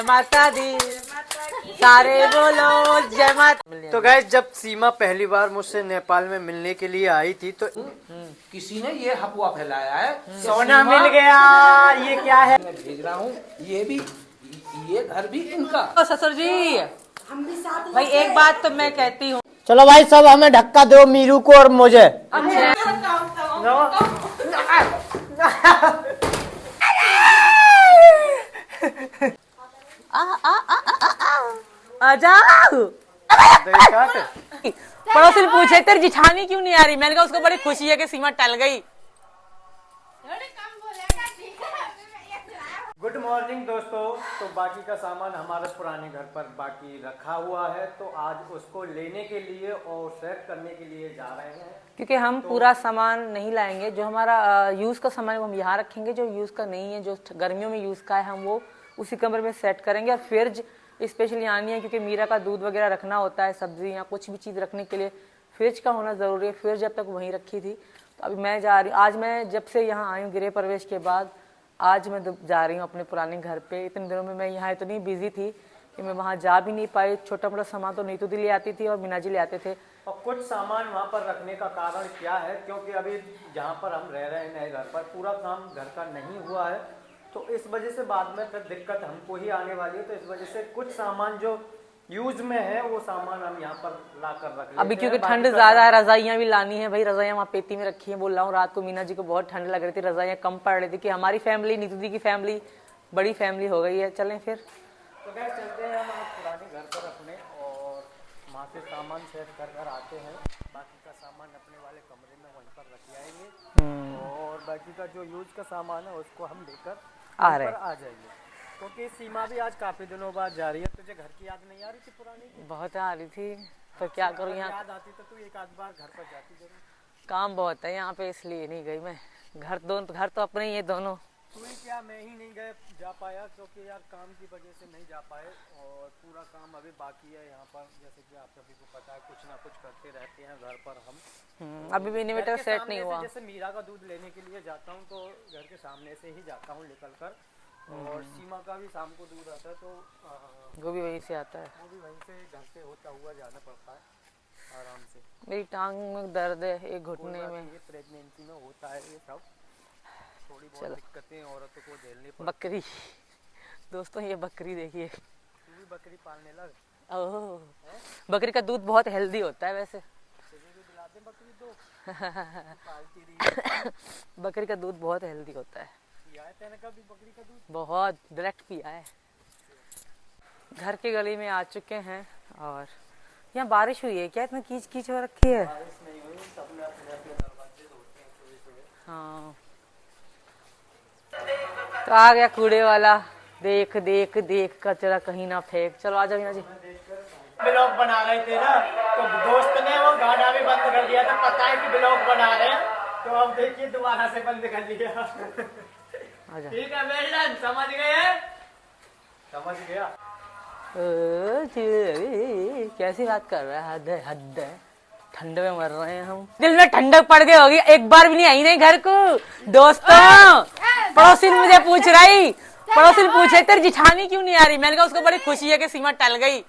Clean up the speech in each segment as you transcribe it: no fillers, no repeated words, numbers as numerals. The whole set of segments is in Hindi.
माता दी सारे बोलो जय माता। तो गाइस, जब सीमा पहली बार मुझसे नेपाल में मिलने के लिए आई थी तो किसी ने ये अफवाह फैलाया है सोना मिल गया, ये क्या है। मैं भेज रहा हूँ, ये घर भी इनका। तो ससुर जी भाई एक बात तो मैं कहती हूँ, चलो भाई सब हमें धक्का दो, मीरू को और मुझे। आ जाओ। पड़ोसी पूछे तेरी जिठानी क्यों नहीं आ रही, मैंने कहा उसको बड़ी खुशी है कि सीमा टल गई। गुड मॉर्निंग दोस्तों। तो बाकी का सामान हमारे पुराने घर पर बाकी रखा हुआ है, तो आज उसको लेने के लिए और सेट करने के लिए जा रहे हैं। क्योंकि हम पूरा सामान नहीं लाएंगे, जो हमारा यूज का सामान है वो हम यहाँ रखेंगे, जो यूज का नहीं है, जो गर्मियों में यूज का है, हम वो उसी कमरे में सेट करेंगे। और फ्रिज स्पेशली आनी है क्योंकि मीरा का दूध वगैरह रखना होता है, सब्जी या कुछ भी चीज़ रखने के लिए फ्रिज का होना ज़रूरी है। फ्रिज जब तक वहीं रखी थी, तो अभी मैं जा रही हूँ। आज मैं जब से यहाँ आई हूँ गृह प्रवेश के बाद, आज मैं जा रही हूँ अपने पुराने घर पे। इतने दिनों में मैं यहाँ इतनी बिजी थी कि मैं वहाँ जा भी नहीं पाई। छोटा मोटा सामान तो नीतू दी ले आती थी और मीना जी ले आते थे। और कुछ सामान वहाँ पर रखने का कारण क्या है, क्योंकि अभी जहाँ पर हम रह रहे हैं नए घर पर पूरा काम घर का नहीं हुआ है, तो इस वजह से बाद में फिर दिक्कत हमको ही आने वाली है। तो इस वजह से कुछ सामान जो यूज में है वो सामान हम यहाँ पर ला कर रख लेते हैं। अभी क्योंकि ठंड ज्यादा है, रजाइयाँ भी लानी है भाई। रजाइयाँ वहाँ पेटी में रखी है। बोल रहा हूँ रात को मीना जी को बहुत ठंड लग रही थी, रजाइयाँ कम पड़ रही थी कि हमारी फैमिली नीतू दी की फैमिली बड़ी फैमिली हो गई है। चलें फिर तो गैस चलते हैं हम पुराने घर पर अपने, और वहाँ से सामान सेट कर आते हैं। बाकी का सामान अपने वाले कमरे में वहीं पर रख आएंगे, और बाकी का जो यूज का सामान है उसको हम लेकर आ जाएंगे। क्योंकि सीमा भी आज काफी दिनों बाद जा रही है। तुझे घर की याद नहीं आ रही थी पुरानी की? बहुत आ रही थी, तो क्या करूँ, यहाँ याद आती तो तू एक आध बार घर पर जाती जरूर। काम बहुत है यहाँ पे, इसलिए नहीं गई मैं। घर तो अपने ही है दोनों। तू ही क्या, मैं ही नहीं गए जा पाया, क्योंकि यार काम की वजह से नहीं जा पाए। और पूरा काम अभी बाकी है यहाँ पर, जैसे कि आप सभी को पता है, कुछ ना कुछ करते रहते हैं घर पर हम। अभी भी इन्वर्टर सेट नहीं हुआ। जैसे मीरा का दूध लेने के लिए जाता हूँ तो घर के सामने से ही जाता हूँ निकल कर, और सीमा का भी शाम को दूध आता है तो वो भी वहीं से आता है। वो भी वहीं से घर से होता हुआ जाना पड़ता है आराम से। मेरी टांग में दर्द है, एक घुटने में। प्रेगनेंसी में होता है ये सब, थोड़ी बहुत दिक्कतें औरतों को झेलनी पड़ती। बकरी दोस्तों, ये बकरी देखिए। तू भी बकरी पालने लग? ओह, बकरी का दूध बहुत हेल्दी होता है वैसे। दिला दे बकरी दो। पालती रही। बकरी का दूध बहुत हेल्दी होता है। पिया है तेने कभी बकरी का दूध? बहुत डायरेक्ट पिया है। घर के गली में आ चुके हैं, और यहाँ बारिश हुई है क्या? इतना कीच कीच हो रखी है। बारिश नहीं हुई, सबने अपने अपने दरवाजे धोते हैं सुबह। हाँ, तो आ गया कूड़े वाला। देख देख देख कचरा कहीं ना फेंक। चलो आ जाओ मीना जी। ब्लॉग बना रहे थे ना, तो दोस्त ने वो गाना भी बंद कर दिया था, पता है कि ब्लॉग बना रहे हैं, तो अब देखिए दोबारा से बंद कर दिया। ठीक है, वेल डन, समझ गए? समझ गया। कैसी बात कर रहा है, हद है हद है। ठंड में मर रहे हैं हम, दिल में ठंडक पड़ गई होगी। एक बार भी नहीं आई नहीं घर को। दोस्तों, पड़ोसी मुझे पूछ रही, पड़ोसी पूछे तेरी जिठानी क्यों नहीं आ रही, मैंने कहा उसको बड़ी खुशी है कि सीमा टल गई।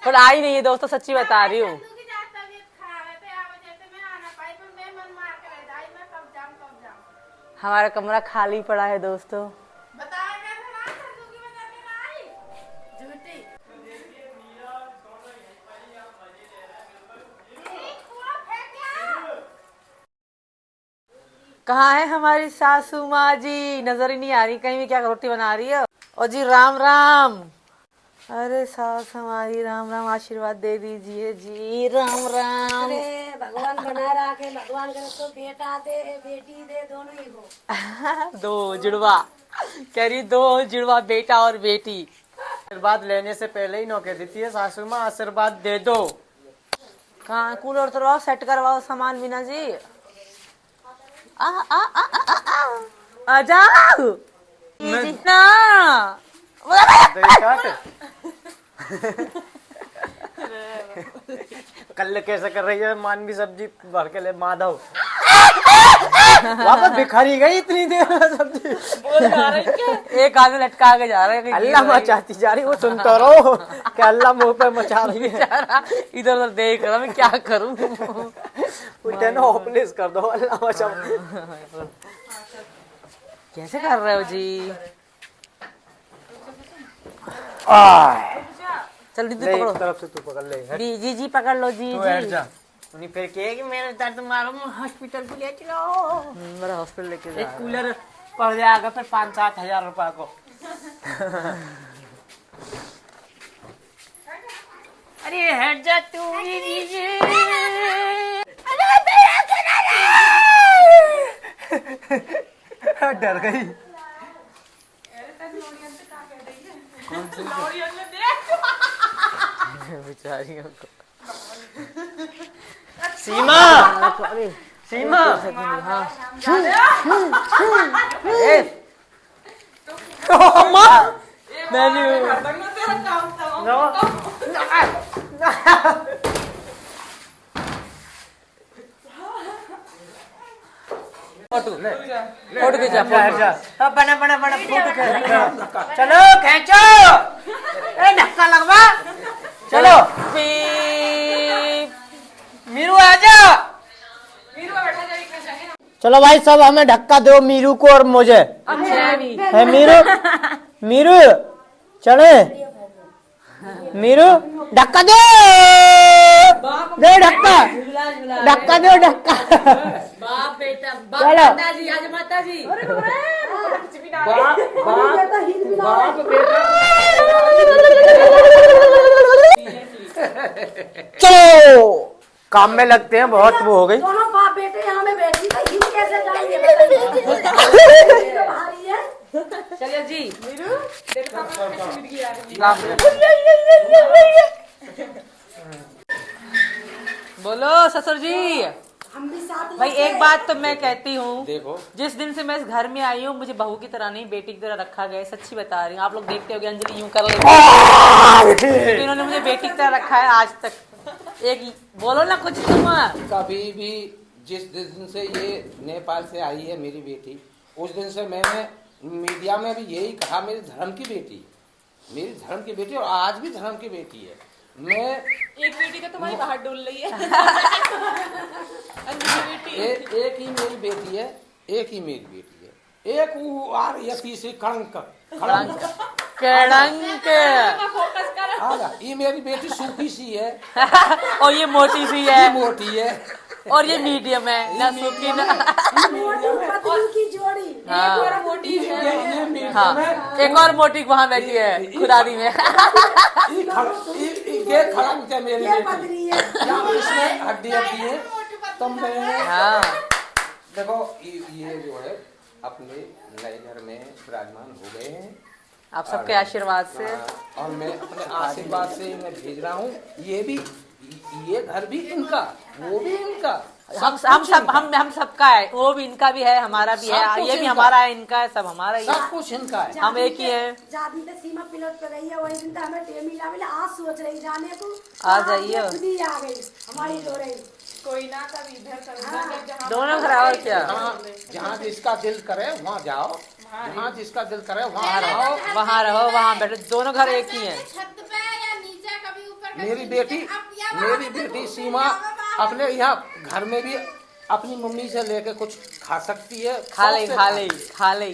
पर आई नहीं है दोस्तों, सच्ची बता रही हूँ। हमारा कमरा खाली पड़ा है दोस्तों। कहाँ है हमारी सासू माँ जी? नजर ही नहीं आ रही कहीं भी। क्या रोटी बना रही है? और जी राम राम। अरे सास हमारी राम राम, आशीर्वाद दे दीजिए जी। राम राम। अरे भगवान बना रखे, भगवान करे तो बेटा दे बेटी दे, दोनों ही हो। दो जुड़वा कह रही, दो जुड़वा, बेटा और बेटी। आशीर्वाद लेने से पहले ही नौके देती है सासू माँ, आशीर्वाद दे दो। कहाँ कूलर उतरवाओ, सेट करवाओ सामान मीना जी। आ जाओ ना। कल कैसे कर रही है मानवी सब्जी भर के ले माधव। वापस भिखारी गई इतनी देर में सब्जी। एक हाथ में लटका के जा रहा है, अल्लाह मचाती जा रही, वो सुनता रहो कि अल्लाह मुंह पे मचा रही है। इधर उधर देख रहा, मैं क्या करूं। उल्टे ना होपलेस कर दो, अल्लाह मचा। कैसे कर रहे हो जी? चल दीदी ले, पकड़ो। एक तरफ से तू पकड़ ले। जी जी पकड़ लो जी तू जी। हट जा। उन्हीं फिर कहे कि मेरे दर्द मालूम, हॉस्पिटल को ले चलो। मेरा हॉस्पिटल लेके जा एक कूलर पड़ जाएगा फिर 5-7 हजार रुपए को। अरे हट जा तू। डर गई। बेचारियों को। सीमा, सीमा, फोटो खींचा बना बना बना फोटो खींचो। चलो खींचो, धक्का लगवा। चलो मीरू आजा। चलो भाई सब हमें धक्का दो, मीरू को और मुझे। है मीरू, मीरू चले। मीरू धक्का दो, दे धक्का, धक्का दो धक्का। बाप बेटा, चलो। माता जी, आज माता जी। बाप बेटा। चलो काम में लगते हैं, बहुत वो हो गई। दोनों बाप बेटे यहाँ में बैठी था, हिल कैसे जाएंगे बताइए। भारी है। चलिए जी। बोलो ससुर जी। हम भी साथ भाई एक बात तो मैं कहती हूँ, देखो जिस दिन से मैं इस घर में आई हूँ मुझे बहू की तरह नहीं बेटी की तरह रखा गया है। सच्ची बता रही हूँ, आप लोग देखते होगे अंजलि यूं कर लेती है, इन्होंने मुझे बेटी की तरह रखा है आज तक। एक बोलो ना कुछ तुम। कभी भी जिस दिन से ये नेपाल से आई है मेरी बेटी, उस दिन से मैंने मीडिया में भी यही कहा, मेरी धर्म की बेटी, मेरी धर्म की बेटी, और आज भी धर्म की बेटी है। मैं एक बेटी का तुम्हारी बाहर डोल रही है। एक ही मेरी बेटी है, एक ही मेरी बेटी है। एक वो आ रही है तीसरी कड़ंक फोकस कर। आजा, ये मेरी बेटी सूखी सी है और ये मोटी सी ये है मोटी है और ये मीडियम है, ना सूखी ना। पतली की जोड़ी। हाँ। थोड़ा मोटी है। ये मीडियम हाँ, है। एक और मोटी वहाँ बैठी है खुदारी में। ये खड़ंक है मेरी ये बेटी, पतली है। या इसमें हड्डी है। तो मैं हाँ देखो ये जो है अपने नए घर में विराजमान हो गए हैं आप सबके आशीर्वाद से। और मैं अपने आशीर्वाद से मैं भेज रहा हूँ। ये घर भी इनका, वो भी इनका, हम सबका है, वो भी इनका भी है, हमारा भी सब है, कुछ ये भी इनका। हमारा है, इनका है, सब हमारा ही है। सब कुछ इनका है। हम एक ही है। जादी पे सीमा पिलट पे गई है, वही दिन हमें टेम मिला मिला। आज सोच रही जाने को, आ जाइए। खुद ही आ गई हमारी दो रही। कोई ना कभी इधर कभी उधर, जहाँ दोनों घर और क्या। जहाँ जिसका दिल करे वहाँ जाओ, जहाँ जिसका दिल करे वहाँ रहो। वहाँ रहो, वहाँ बैठो, दोनों घर एक ही है। छत पे या नीचे कभी ऊपर मेरी बेटी सीमा अपने यहाँ घर में भी अपनी मम्मी से लेके कुछ खा सकती है। खा ले शौक से खा ले खा ले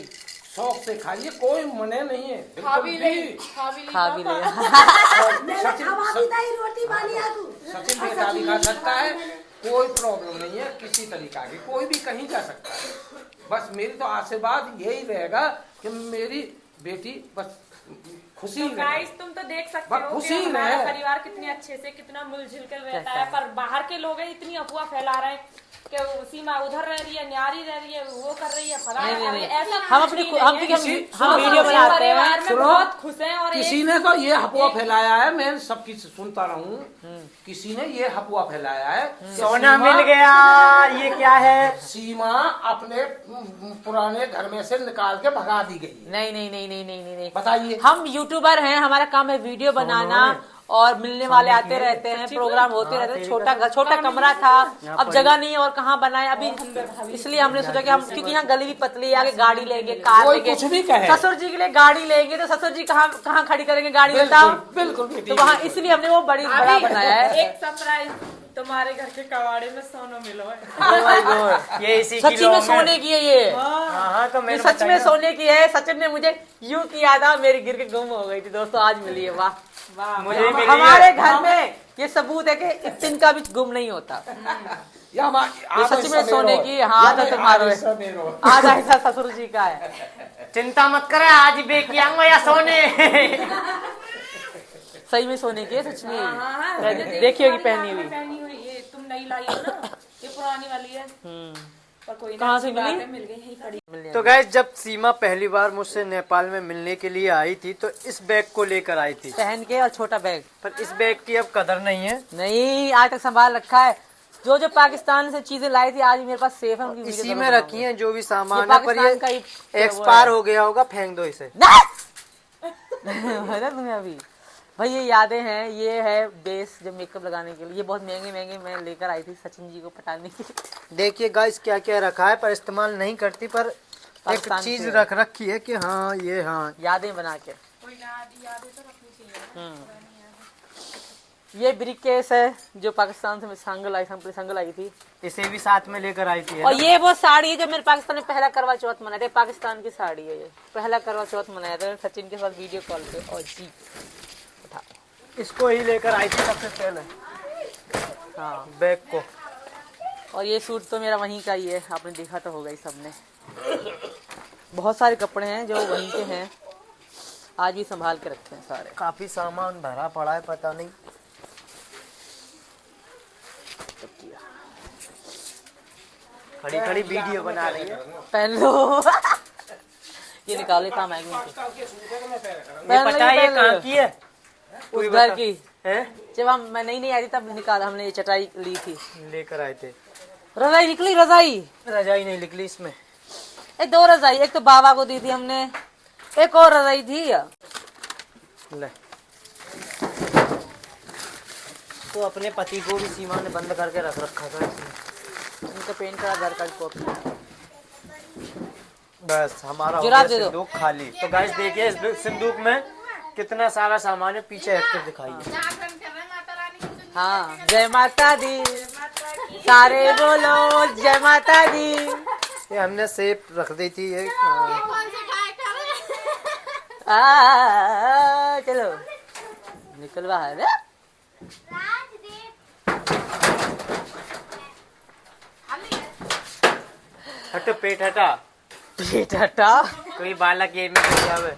शौक से खाइए, कोई मने नहीं है। खा भी ले, खा भी ले। मैंने खवा दी था रोटी पानी आ तू। सचिन बेटा भी खा सकता है, कोई प्रॉब्लम नहीं है किसी तरीका की, कोई भी कहीं जा सकता है। बस मेरी तो आशीर्वाद यही रहेगा कि मेरी बेटी बस खुशी तो रहे। गाइस तुम तो देख सकते बस हो खुशी कि हमारा रहे। परिवार कितने अच्छे से कितना मिलजुल कर रहता रहता है, है। पर बाहर के लोग हैं इतनी अफवाह फैला रहे हैं कि वो सीमा उधर रह रही है, न्यारी रह रही है, वो कर रही है, फलाना नहीं, कर रही है। नहीं, ऐसा हम कुछ अपनी भी हम नहीं देखिए, है। हम वीडियो इस बनाते परिवार हैं। में सुनो, बहुत खुश हैं और किसी ने तो ये अफवाह फैलाया है, मैं सबकी सुनता रहूं, किसी ने ये अफवाह फैलाया है कि सोना सीमा- मिल गया, ये क्या है? सीमा अपने पुराने घर में से निकाल के भगा दी गई। नहीं नहीं नहीं नहीं नहीं नहीं नहीं। बताइए। हम यूट्यूबर हैं, हमारा काम है वीडियो बनाना और मिलने वाले आते रहते हैं, प्रोग्राम होते रहते हैं। छोटा कमरा था, अब जगह नहीं है और कहाँ बनाए अभी, इसलिए हमने सोचा कि हम, क्योंकि यहाँ गली भी पतली है, आगे गाड़ी लेंगे, कार कोई लेंगे, कुछ भी कहे। ससुर जी के लिए गाड़ी लेंगे तो ससुर जी कहाँ खड़ी करेंगे गाड़ी, बताओ। बिल्कुल तो वहाँ इसलिए हमने वो बड़ा बनाया है। एक सरप्राइज, तुम्हारे घर के कबाड़े में सोना मिलो है। ये इसी की सच्ची में लौंग है। सोने की है ये, हाँ तो ये मेरे सच में सोने की है। सचिन ने मुझे यूं किया था, मेरी गिर के गुम हो गई थी दोस्तों, आज मिली है। वाह, मुझे भी मिली हमारे है। घर में ये सबूत है कि इतने का भी गुम नहीं होता। ये सच में सोने की, हाँ तो तुम्हारा आधा हिस्सा ससुर जी का है। चिंता मत करे, आज बेच आऊंगा या सोने। सही में सोने की है, सच में। देखी होगी पहनी हुई। पहनी हुई, ये तुम नई लाई हो ना, ये पुरानी वाली है। पर कोई कहाँ से अच्छी बात मिली? है, मिल गई यहीं पड़ी। तो गाइस, जब सीमा पहली बार मुझसे नेपाल में मिलने के लिए आई थी तो इस बैग को लेकर आई थी, पहन के और छोटा बैग। पर इस बैग की अब कदर नहीं है। नहीं, आज तक संभाल रखा है। जो पाकिस्तान से चीजें लाई थी आज मेरे पास सेफ है, उनकी वीडियो इसी जरूर में बनाऊंगा। रखी है जो भी सामान ये है, पर पाकिस्तान का ही ये एक्सपायर हो गया होगा, फेंक दो इसे। है ना तुम्हें अभी भाई, ये यादें हैं। ये है बेस जो मेकअप लगाने के लिए, ये बहुत महंगे मैं लेकर आई थी सचिन जी को पटाने के लिए। देखिए गाइस, क्या क्या रखा है, पर इस्तेमाल नहीं करती, पर एक पाकिस्तान चीज से रख रखी है कि हाँ ये हाँ यादें बना के। कोई यादें तो रखनी चाहिए। ये ब्रिकेस है जो पाकिस्तान से मैं संग लाई थी, इसे भी साथ में लेकर आई थी, है और ना? ये वो साड़ी है जो मेरे पाकिस्तान में पहला करवा चौथ मनाया था। पाकिस्तान की साड़ी है ये, पहला करवा चौथ मनाया था सचिन के साथ वीडियो कॉल पे। और जी इसको ही लेकर आई थी सबसे पहले, हाँ, बैग को। और ये सूट तो मेरा वहीं का ही है, आपने देखा तो होगा ही सबने। बहुत सारे कपड़े हैं जो वहीं के हैं, आज भी संभाल के रखे हैं सारे। काफी सामान भरा पड़ा है, पता नहीं। खड़ी खड़ी वीडियो बना रही है। पहन लो। ये निकाले काम आएंगे ये पता है ये कहाँ की है? उस घर की है? जब मैं नहीं आई थी तब निकाला हमने, ये चटाई ली थी। लेकर आए थे। रजाई निकली, रजाई रजाई नहीं निकली इसमें। दो रजाई, एक तो बाबा को दी थी हमने, एक और रजाई थी। ले, तो अपने पति को भी सीमा ने बंद करके रख रखा था इसमें। उनका पेंट करा घर का कॉपी। बस हमारा हो जुराब गया दे दो। सिंदूक खाली। तो गाइस देखिए, इस सिंदूक में कितना सारा सामान है, पीछे हटकर दिखाइए। हाँ, जय माता दी, सारे बोलो जय माता दी। ये हमने सेब रख दी थी ये। चलो निकल बाहर। हटो, पेट हटा, पेट हटा। कोई बालक ये में घुस जावे।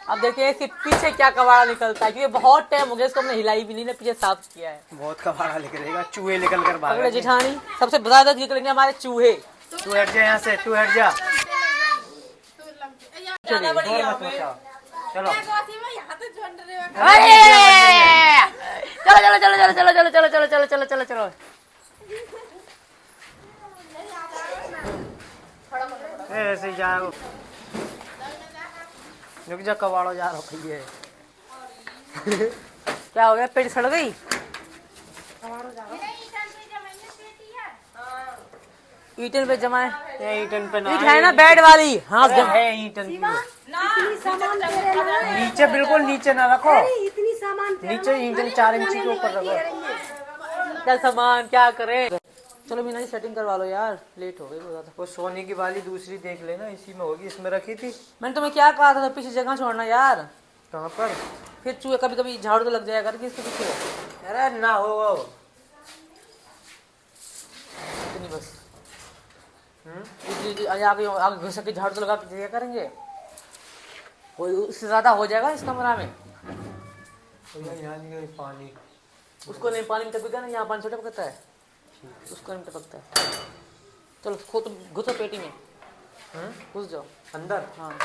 अब देखिए इसके पीछे क्या कबाड़ा निकलता है, क्योंकि बहुत टाइम हो गया इसको हमने हिलाई भी नहीं ना, पीछे साफ किया है। बहुत कबाड़ा निकलेगा, चूहे निकल कर अगले भागे। जेठानी सबसे ज्यादा निकलेंगे हमारे चूहे। तू हट जा यहाँ से, तू हट जा। ज्यादा बढ़िया मत मचाओ। चलो चलो चलो चलो चलो चलो चलो चलो चलो चलो चलो चलो। ऐसे ही जाओ, रुक जा, कबाड़ो जा रखी है। क्या हो गया, पेट सड़ गई? ईटन पे जमा है, ये ईटन पे ना ईट है ना बेड वाली। हाँ है ईटन की वो। इतनी सामान तेरे लाए। नीचे, बिल्कुल नीचे ना रखो, इतनी सामान तेरे नीचे ईटन 4 इंची के ऊपर रखो। क्या सामान क्या करें। चलो मीना जी सेटिंग करवा लो यार, लेट हो गई बहुत ज्यादा। वो सोने की वाली दूसरी देख लेना, इसी में होगी, इसमें रखी थी। मैंने तुम्हें क्या कहा था, पीछे जगह छोड़ना यार, कहाँ पर? फिर चूहे कभी कभी झाड़ू तो लग जाएगा कि इसके पीछे। अरे ना हो वो। इतनी बस आगे आगे घुस के झाड़ू तो लगा के क्या करेंगे, कोई उससे ज्यादा हो जाएगा इस कमरा में। यहाँ नहीं पानी, उसको नहीं पानी में टपकेगा ना, यहाँ पानी छोटा पकता है, उसको नहीं टपकता है। चलो खुद घुसो पेटी में, घुस जाओ अंदर। हाँ।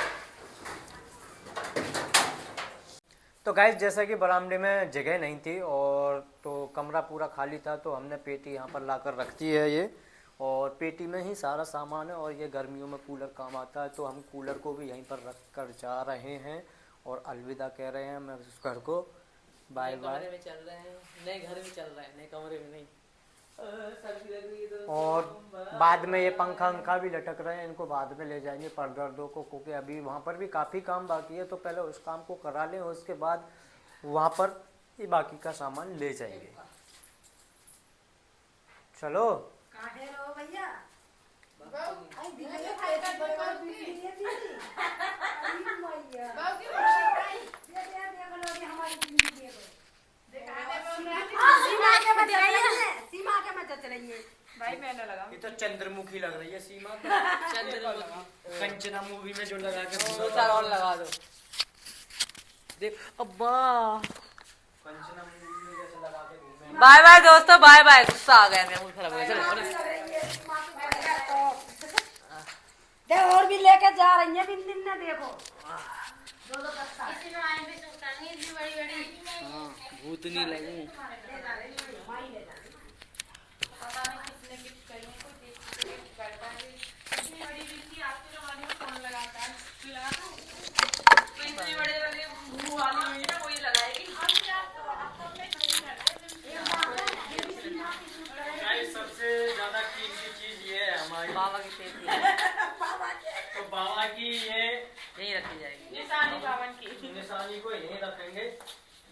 तो गाइस, जैसा कि बरामदे में जगह नहीं थी और तो कमरा पूरा खाली था, तो हमने पेटी यहाँ पर लाकर रख दी है ये, और पेटी में ही सारा सामान है। और ये गर्मियों में कूलर काम आता है, तो हम कूलर को भी यहीं पर रख कर जा रहे हैं और अलविदा कह रहे हैं मैं उस घर को। बाय नए बाय। कमरे में चल रहे हैं, नए घर में चल रहे हैं, नए कमरे में नहीं। सर्दी लग रही है दोस्तों। और बाद में ये पंखा अंखा भी लटक रहे हैं, इनको बाद में ले जाएंगे पर्दर्दों को, क्योंकि अभी वहाँ पर भी काफ़ी काम बाकी है, तो पहले उस काम को करा लें, उसके बाद वहाँ पर ये बाकी का सामान ले जाएंगे। चलो काहे रो भैया आई दिखे ये हमारी जिंदगी सीमा के मत चल रही है भाई मैंने लगा ये तो चंद्रमुखी लग रही है सीमा चंद्रमुखी कंचना मूवी में जो लगा के दो चार और लगा दो। देख अब्बा, कंचना मूवी में जैसे लगा के घूमे। बाय बाय दोस्तों, बाय बाय। गुस्सा आ गया, मेरा मूड खराब हो गया। चलो दे और भी लेके जा रही है बिन दिन ने देखो दो कस्ता भूतनी लगी। पता नहीं किसने गिफ्ट करी है, कोई गिफ्ट करता है। इतनी बड़ी गिफ्ट आपके जमाने में कौन लगाता है? कोई लगाता है? तो इतने बड़े वाले मुंह वाली हुई ना, कोई लगाएगी। सबसे ज्यादा कीमती चीज ये है हमारी बाबा की पेटी तो बाबा की ये यही रखी जाएगी। निशानी बावन की। निशानी को यहीं रखेंगे।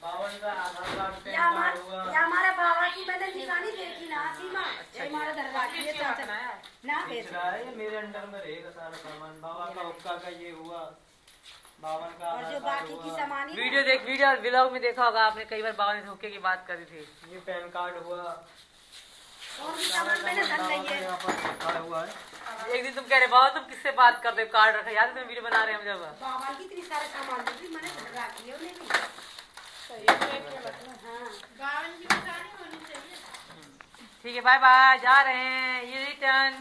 बावन का आधार कार्ड पैन ये कार्ड होगा। हमारे बाबा की मैंने निशानी देखी ना सीमा ये हमारे दरबार की किसके हाथ में है? ना खींच बेच रहा है, ये मेरे अंडर में रहेगा सारा सामान। बाबा का हुक्का का ये हुआ, बावन का और जो आधार कार्ड बाकी की हुआ, सामान ही वीडियो व्लॉग में देखा होगा आपने, कई बार बाबा ने धोखे की बात करी थी। ये पैन कार्ड हुआ, और भी सामान मैंने धर बाबा रही का है यहाँ पर रखा हुआ है। एक दिन तुम कह रहे बाबा तुम किससे बात करते हो, कार्ड रखा, याद है तुम वीडियो बना रहे हैं हम जब। बाबा की इतनी सारे सामान भी मैंने धर रखी है उन्हें भी सही है, देख के बताओ। हाँ बावन की निशानी होनी चाहिए। ठीक है, बाय बाय, जा रहे हैं, ये रिटर्न।